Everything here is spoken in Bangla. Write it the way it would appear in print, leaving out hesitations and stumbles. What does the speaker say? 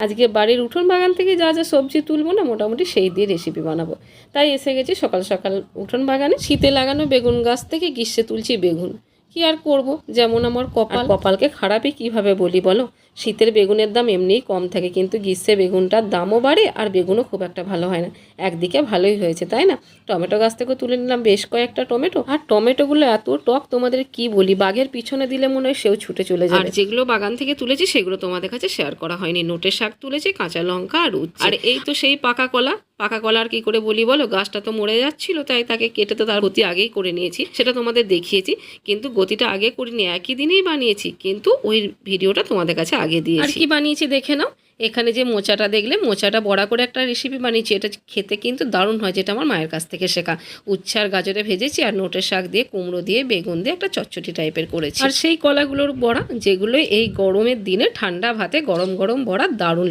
আজকে বাড়ির উঠোন বাগান থেকে যা যা সবজি তুলবো না মোটামুটি সেই দিয়ে রেসিপি বানাবো। তাই এসে গেছি সকাল সকাল উঠোন বাগানে। শীতে লাগানো বেগুন গাছ থেকে গ্রীষ্মে তুলছি বেগুন। কি আর করব, যেমন আমার কপালকে খারাপই কিভাবে বলি বলো। শীতের বেগুনের দাম এমনিই কম থাকে, কিন্তু গ্রীষ্মে বেগুনটার দামও বাড়ে আর বেগুনও খুব একটা ভালো হয় না। একদিকে ভালোই হয়েছে তাই না। টমেটো গাছ থেকে তুলে নিলাম বেশ কয়েকটা টমেটো, আর টমেটোগুলো এত টক তোমাদের কি বলি, বাঘের পিছনে দিলে মনে হয় সেও ছুটে চলে যায়। আর যেগুলো বাগান থেকে তুলেছি সেগুলো তোমাদের কাছে শেয়ার করা হয়নি। নোটের শাক তুলেছি, কাঁচা লঙ্কা আর উচ্ছে। আর এই তো সেই পাকা কলা আর কি করে বলি বলো, গাছটা তো মরে যাচ্ছিল তাই তাকে কেটে তো তার গতি আগেই করে নিয়েছি, সেটা তোমাদের দেখিয়েছি। কিন্তু গতিটা আগে করিনি, একই দিনেই বানিয়েছি, কিন্তু ওই ভিডিওটা তোমাদের কাছে আগে দিয়েছি। আর কি বানিয়েছি দেখে নাও। এখানে যে মোচাটা দেখলে, মোচাটা বড়া করে একটা রেসিপি বানিয়েছি। এটা খেতে কিন্তু দারুণ হয়, যেটা আমার মায়ের কাছ থেকে শেখা। উচ্ছে আর গাজরে ভেজেছি, আর নোটের শাক দিয়ে, কুমড়ো দিয়ে, বেগুন দিয়ে একটা চটচটি টাইপের করেছি। আর সেই কলাগুলোর বড়া, যেগুলো এই গরমের দিনে ঠান্ডা ভাতে গরম গরম বড়া দারুণ